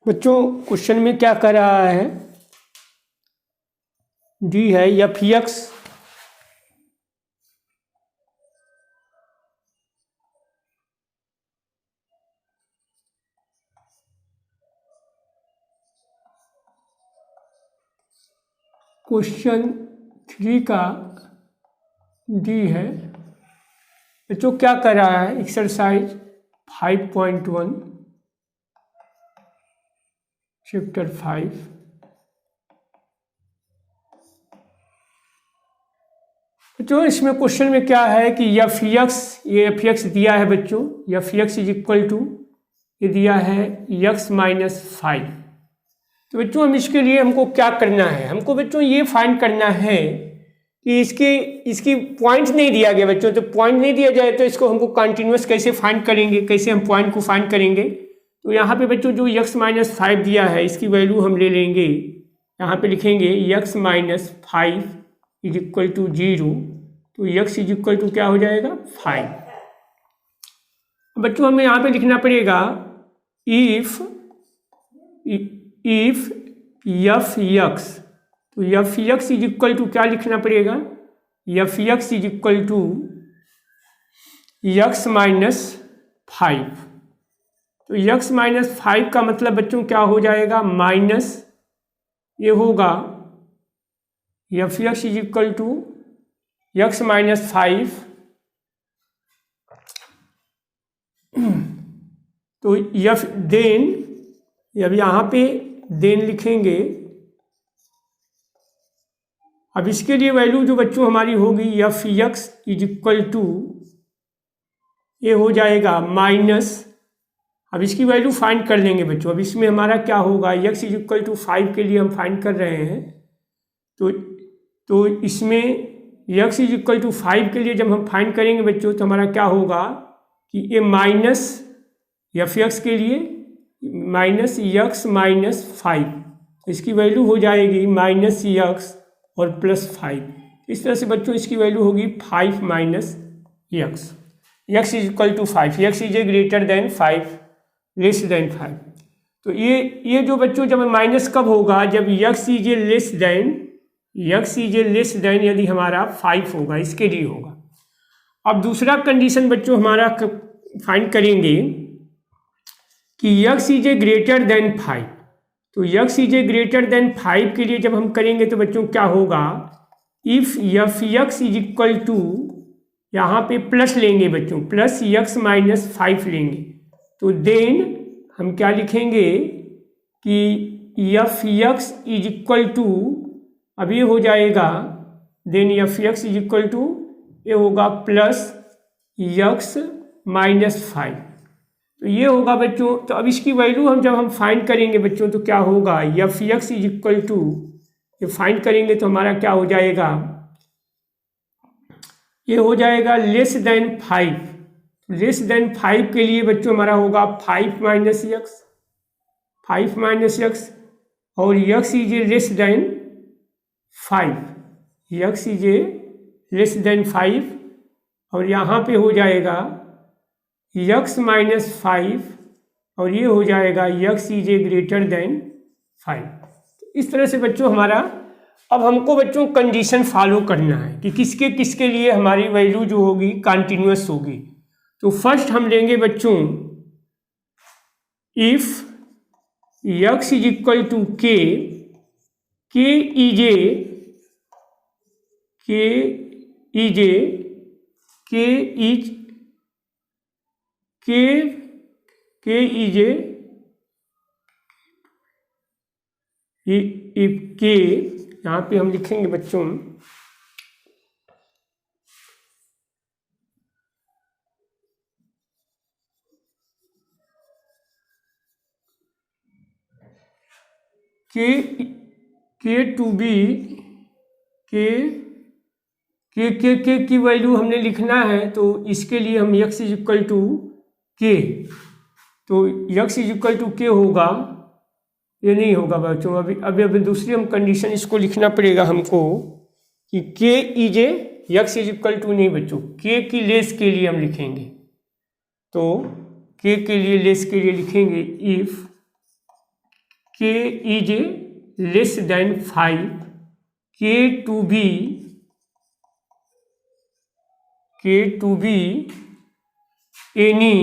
बच्चों क्वेश्चन में क्या कर रहा है, डी है एफ एक्स क्वेश्चन 3 का डी है। बच्चों क्या कर रहा है, एक्सरसाइज 5.1 चैप्टर 5। बच्चों इसमें क्वेश्चन में क्या है कि एफ एक्स, ये एफ एक्स दिया है बच्चों, F X is equal to ये दिया है एक्स माइनस 5। तो बच्चों हम इसके लिए हमको क्या करना है, हमको बच्चों ये फाइंड करना है कि इसकी पॉइंट नहीं दिया गया बच्चों। तो पॉइंट नहीं दिया जाए तो इसको हमको कंटिन्यूस कैसे फाइंड करेंगे, कैसे हम पॉइंट को फाइंड करेंगे। तो यहाँ पे बच्चों जो एक्स माइनस 5 दिया है इसकी वैल्यू हम ले लेंगे, यहाँ पे लिखेंगे X minus 5 is equal to 0। तो एक्स इज इक्वल टू क्या हो जाएगा 5। बच्चों हमें यहाँ पे लिखना पड़ेगा इफ एफ एक्स। तो F X is equal to क्या लिखना पड़ेगा, F X is equal to X minus 5। तो एक्स माइनस 5 का मतलब बच्चों क्या हो जाएगा, माइनस ये होगा F X is equal to X minus 5। तो एफ देन, अब यहाँ पे देन लिखेंगे। अब इसके लिए वैल्यू जो बच्चों हमारी होगी F X is equal to ये हो जाएगा माइनस, अब इसकी वैल्यू फाइंड कर लेंगे बच्चों। अब इसमें हमारा क्या होगा, एक्स इज इक्वल टू 5 के लिए हम फाइंड कर रहे हैं। तो इसमें एक्स इज इक्वल टू 5 के लिए जब हम फाइंड करेंगे बच्चों तो हमारा क्या होगा कि ये माइनस एफ एक्स के लिए माइनस एक्स माइनस 5, इसकी वैल्यू हो जाएगी माइनस एक्स और प्लस 5। इस तरह से बच्चों इसकी वैल्यू होगी 5 minus X. X is equal to 5, X is a greater than 5 less than 5। तो ये जो बच्चों जब माइनस कब होगा, जब x is A less than यदि हमारा 5 होगा, इसके लिए होगा। अब दूसरा कंडीशन बच्चों हमारा फाइंड करेंगे कि x is a greater than 5। तो x is a greater than 5 के लिए जब हम करेंगे तो बच्चों क्या होगा, if F X is equal to, यहाँ पे प्लस लेंगे बच्चों, प्लस एक्स माइनस 5 लेंगे। तो देन हम क्या लिखेंगे कि F X is equal to, अब ये हो जाएगा then F X is equal to ये होगा प्लस एक्स माइनस 5। तो ये होगा बच्चों। तो अब इसकी वैल्यू हम जब हम फाइंड करेंगे बच्चों तो क्या होगा, F X is equal to, ये फाइंड करेंगे तो हमारा क्या हो जाएगा, ये हो जाएगा लेस देन 5। लेस देन 5 के लिए बच्चों हमारा होगा 5 माइनस एक्स, और x is A less than 5, X is A less than 5, और यहाँ पे हो जाएगा एक्स माइनस 5, और ये हो जाएगा x is a greater than 5। इस तरह से बच्चों हमारा, अब हमको बच्चों कंडीशन फॉलो करना है कि किसके किसके लिए हमारी वैल्यू जो होगी कंटिन्यूअस होगी। तो फर्स्ट हम लेंगे बच्चों if X is equal to K यहाँ पे हम लिखेंगे बच्चों के टू बी के की वैल्यू हमने लिखना है। तो इसके लिए हम एक्स इज इक्वल टू के, तो एक्स इज इक्वल टू के होगा, ये नहीं होगा बच्चों। अभी दूसरी हम कंडीशन इसको लिखना पड़ेगा हमको कि K is a, X is equal to नहीं बच्चों, के की लेस के लिए हम लिखेंगे। तो के लिए लेस के लिए लिखेंगे इफ के is less than 5, K to be any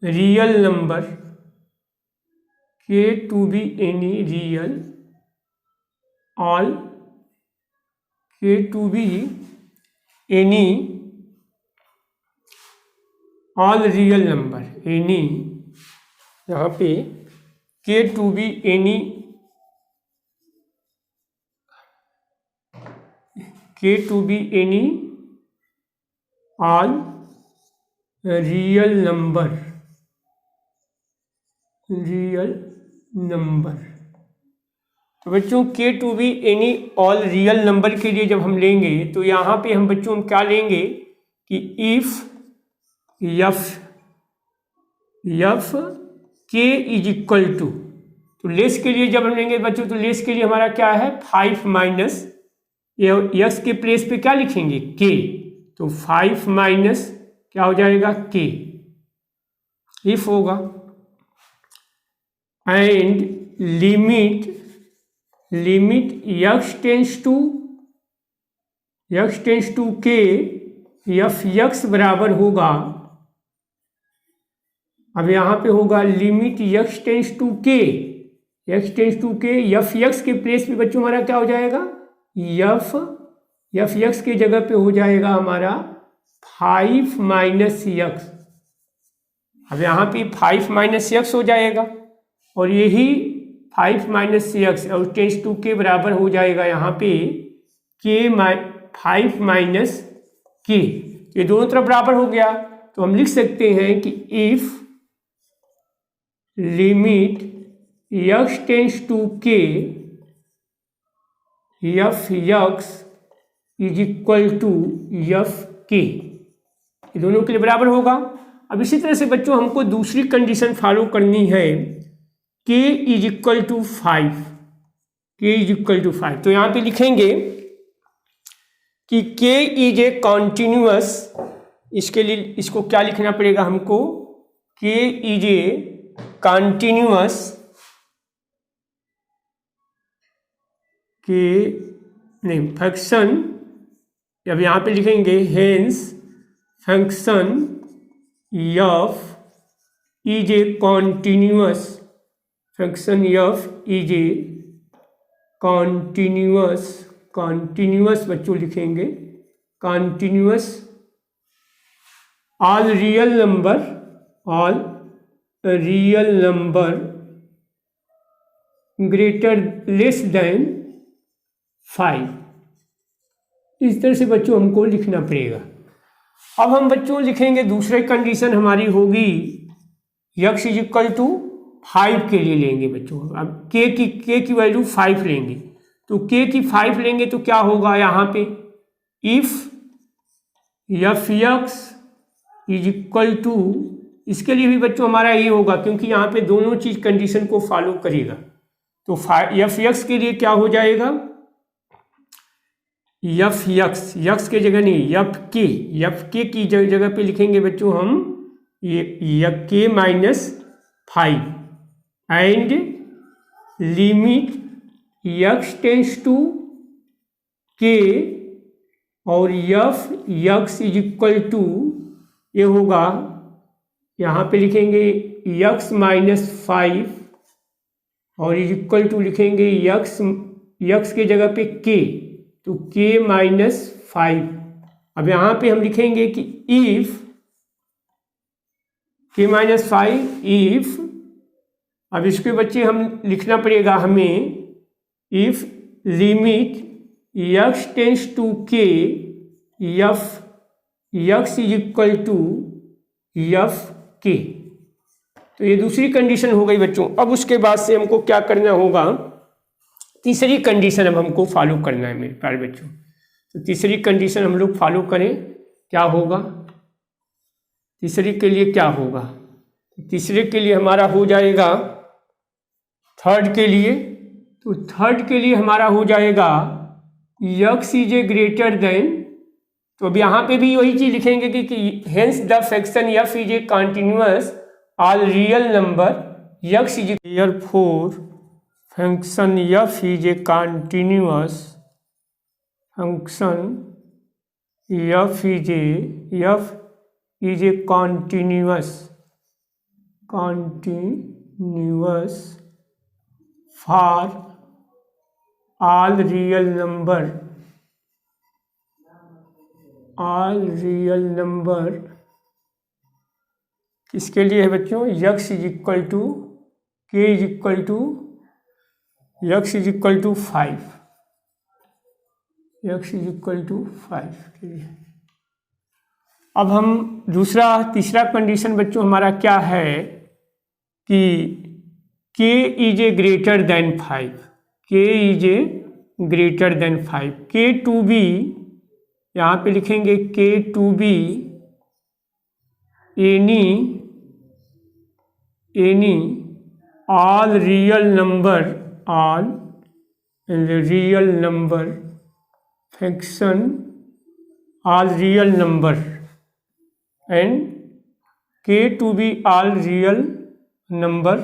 real number, all real number, any यहाँ पे K to be any all real number. तो बच्चों K to be any all real number के लिए जब हम लेंगे तो यहाँ पे हम बच्चों हम क्या लेंगे कि इफ के इज इक्वल टू, तो लेस के लिए जब हम लेंगे बच्चों तो लेस के लिए हमारा क्या है 5 माइनस यक्स के प्लेस पे क्या लिखेंगे के, तो 5 माइनस क्या हो जाएगा के, इफ होगा। And limit x tends to के, एफ यक्स बराबर होगा, अब यहाँ पे होगा लिमिट यक्स टेंस टू के, एफ यक्स के प्लेस पे बच्चों हमारा क्या हो जाएगा, एफ यक्स के जगह पे हो जाएगा हमारा 5 माइनस यक्स। अब यहाँ पे 5 माइनस यक्स हो जाएगा और यही 5 माइनस यक्स और टेंस टू के बराबर हो जाएगा यहाँ पे के 5 माइनस के, ये दोनों तरफ बराबर हो गया। तो हम लिख सकते हैं कि if limit x tends to के, F x is equal to f k, ये दोनों के लिए बराबर होगा। अब इसी तरह से बच्चों हमको दूसरी कंडीशन फॉलो करनी है, के इज इक्वल टू 5, तो यहाँ पे लिखेंगे कि के इज ए कॉन्टिन्यूअस, इसके लिए इसको क्या लिखना पड़ेगा हमको, के इज ए कॉन्टिन्यूअस, फंक्शन, अब यहाँ पे लिखेंगे hence function F is a continuous, continuous बच्चों लिखेंगे continuous all real number greater less than 5, इस तरह से बच्चों हमको लिखना पड़ेगा। अब हम बच्चों लिखेंगे दूसरी कंडीशन हमारी होगी यक्स इज इक्वल टू 5 के लिए लेंगे बच्चों। अब के की वैल्यू 5 लेंगे, तो के की 5 लेंगे तो क्या होगा यहाँ पे, if F x is equal to, इसके लिए भी बच्चों हमारा यही होगा क्योंकि यहाँ पे दोनों चीज कंडीशन को फॉलो करेगा। तो एफ यक्स के लिए क्या हो जाएगा, एफ यक्स के जगह नहीं एफ के की जगह पे लिखेंगे बच्चों हम ये K minus 5 and limit x tends to K और F x is equal to, ये होगा यहाँ पे लिखेंगे यक्स माइनस 5 और इज इक्वल टू लिखेंगे यक्स के जगह पे के, तो के माइनस 5। अब यहाँ पे हम लिखेंगे कि इफ के माइनस 5 इफ, अब इसके बच्चे हम लिखना पड़ेगा हमें if limit x tends to के F x is equal to f k, तो ये दूसरी कंडीशन हो गई बच्चों। अब उसके बाद से हमको क्या करना होगा, तीसरी कंडीशन अब हमको फॉलो करना है मेरे प्यारे बच्चों। तो तीसरी कंडीशन हम लोग फॉलो करें, क्या होगा, तीसरी के लिए क्या होगा, तीसरे के लिए हमारा हो जाएगा थर्ड के लिए, तो थर्ड के लिए हमारा हो जाएगा X is a greater than तो अब यहाँ पे भी वही चीज़ लिखेंगे कि hence the function F is a continuous all real number x is therefore function F is a continuous function F is a continuous for all real number किसके लिए है बच्चों? X is equal to K is equal to X is equal to 5 X is equal to 5 के लिए। अब हम तीसरा condition बच्चों हमारा क्या है कि K is a greater than 5, के is a greater than 5, K to B, यहाँ पे लिखेंगे k to be any all real number function all real number and k to be all real number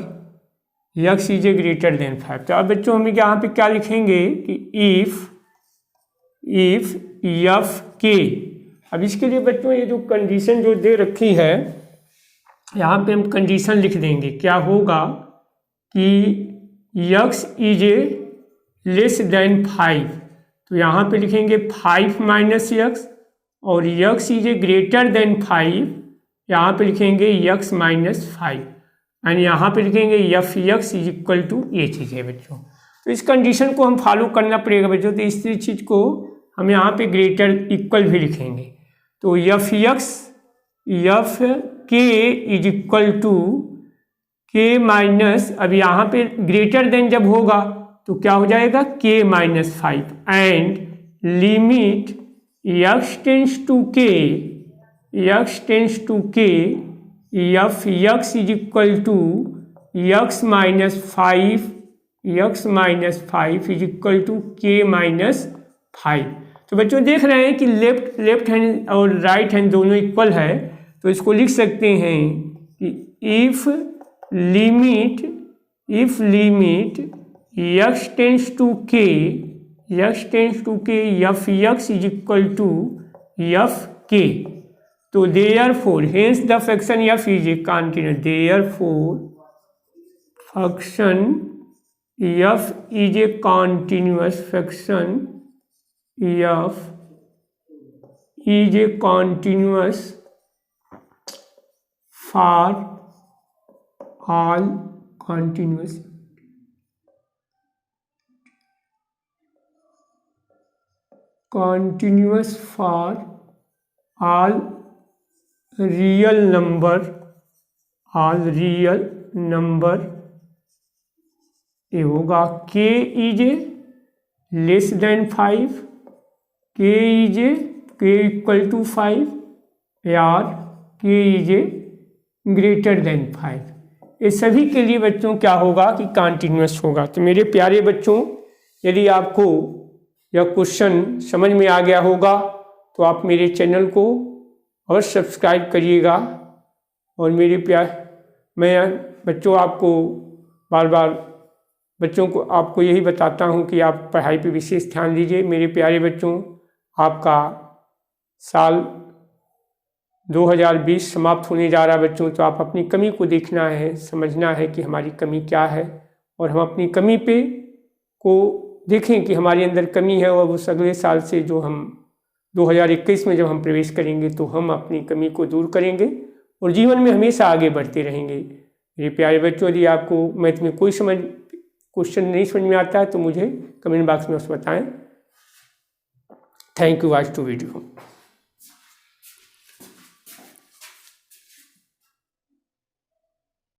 x is a greater than 5। तो अब बच्चों हम यहाँ पे क्या लिखेंगे कि इफ एफ के। अब इसके लिए बच्चों ये जो कंडीशन जो दे रखी है यहाँ पे हम कंडीशन लिख देंगे। क्या होगा कि x is A less than 5, तो यहाँ पे लिखेंगे 5 माइनस यक्स, और x is a greater than 5, यहाँ पे लिखेंगे यक्स माइनस 5, एंड यहाँ पे लिखेंगे F x is equal to ये चीज़ है बच्चों। तो इस कंडीशन को हम फॉलो करना पड़ेगा बच्चों। तो इस चीज़ को हम यहाँ पे ग्रेटर इक्वल भी लिखेंगे। तो एफ के is equal to k minus, अब यहाँ पे ग्रेटर देन जब होगा तो क्या हो जाएगा k minus 5, and limit x tends to के F x is equal to x minus 5 is equal to k minus 5। तो बच्चों देख रहे हैं कि लेफ्ट हैंड और राइट हैंड दोनों इक्वल है, तो इसको लिख सकते हैं कि if limit x tends to के F x is equal to f k. तो therefore hence the function F is a continuous, therefore function F is a continuous, function F is a continuous for all continuous for all real number ये होगा के is less than 5, के equal to 5 यार के is greater than 5। ये सभी के लिए बच्चों क्या होगा कि कॉन्टिन्यूअस होगा। तो मेरे प्यारे बच्चों, यदि आपको यह क्वेश्चन समझ में आ गया होगा तो आप मेरे चैनल को अवश्य सब्सक्राइब करिएगा। और मेरे मैं बच्चों आपको बार बार आपको यही बताता हूँ कि आप पढ़ाई पे विशेष ध्यान दीजिए। मेरे प्यारे बच्चों, आपका साल 2020 समाप्त होने जा रहा है बच्चों। तो आप अपनी कमी को देखना है, समझना है कि हमारी कमी क्या है, और हम अपनी कमी को देखें कि हमारे अंदर कमी है, और उस अगले साल से जो हम 2021 में जब हम प्रवेश करेंगे तो हम अपनी कमी को दूर करेंगे और जीवन में हमेशा आगे बढ़ते रहेंगे। मेरे प्यारे बच्चों, यदि आपको मैथ में कोई क्वेश्चन नहीं समझ में आता है तो मुझे कमेंट बॉक्स में उस बताएं। Thank you. Watch to video.